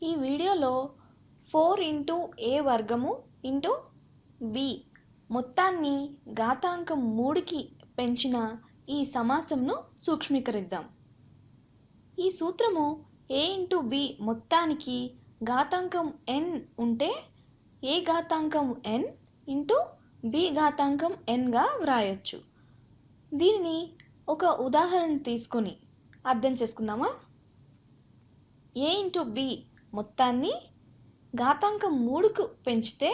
ఈ వీడియోలో 4 ఇంటూ ఏ వర్గము ఇంటూ బి మొత్తాన్ని ఘాతాంకం 3కి పెంచిన ఈ సమాసంను సూక్ష్మీకరిద్దాం. ఈ సూత్రము ఏ ఇంటూ బి మొత్తానికి ఘాతాంకం n ఉంటే ఏ ఘాతాంకం n ఇంటూ బి ఘాతాంకం nగా వ్రాయొచ్చు. దీనిని ఒక ఉదాహరణ తీసుకొని అర్థం చేసుకుందామా? ఏ ఇంటూ బి మొత్తాన్ని ఘాతాంకం 3కు పెంచితే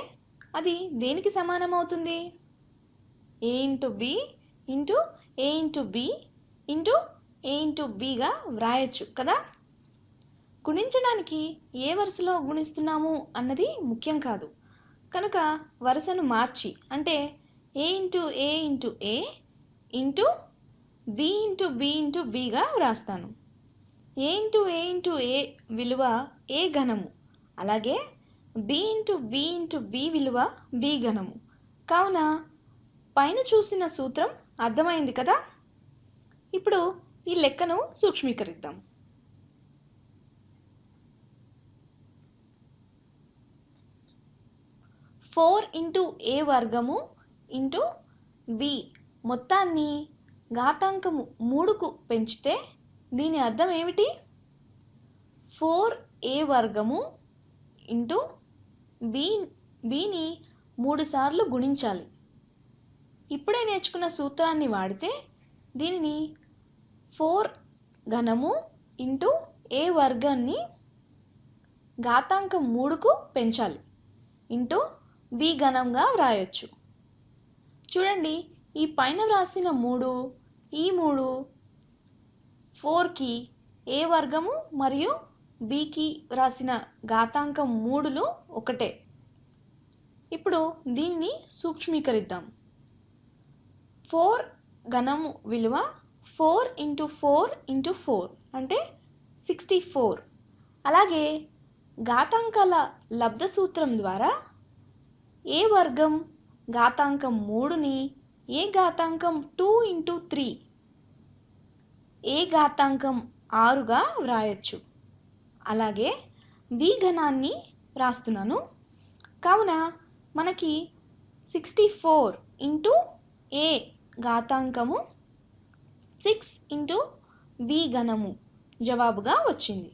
అది దేనికి సమానం అవుతుంది? ఏ into B into A into B into A into బిగా వ్రాయొచ్చు కదా. గుణించడానికి ఏ వరుసలో గుణిస్తున్నాము అన్నది ముఖ్యం కాదు కనుక వరుసను మార్చి అంటే A into A into A into B into B into బిగా వ్రాస్తాను. ఏ ఇంటూ ఏ ఇంటూ ఏ విలువ ఏ ఘనము, అలాగే b into B into b విలువ బి ఘనము. కావున పైన చూసిన సూత్రం అర్థమైంది కదా. ఇప్పుడు ఈ లెక్కను సూక్ష్మీకరిద్దాం. ఫోర్ ఇంటూ ఏ వర్గము ఇంటూ బి మొత్తాన్ని ఘాతాంకము 3కు పెంచితే దీని అర్థం ఏమిటి? 4a వర్గము ఇంటూ బిని 3 సార్లు గుణించాలి. ఇప్పుడే నేర్చుకున్న సూత్రాన్ని వాడితే దీనిని 4 ఘనము ఇంటూ ఏ వర్గాన్ని ఘాతాంకం 3కు పెంచాలి ఇంటూ బి ఘనంగా వ్రాయొచ్చు. చూడండి, ఈ పైన వ్రాసిన 3 ఈ 3 4కి ఏ వర్గము మరియు బికి వ్రాసిన ఘాతాంకం 3లు ఒకటే. ఇప్పుడు దీన్ని సూక్ష్మీకరిద్దాం. 4 ఘనము విలువ 4 ఇంటూ 4 ఇంటూ 4 అంటే 64. అలాగే ఘాతాంకాల లబ్ధ సూత్రం ద్వారా ఏ వర్గం ఘాతాంకం 3ని ఏ ఘాతాంకం 2 ఇంటూ 3 ఏ ఘాతాంకం 6గా వ్రాయొచ్చు. అలాగే బి ఘనాన్ని వ్రాస్తున్నాను. కావున మనకి 64 ఇంటూ ఏ ఘాతాంకము 6 ఇంటూ బి ఘనము జవాబుగా వచ్చింది.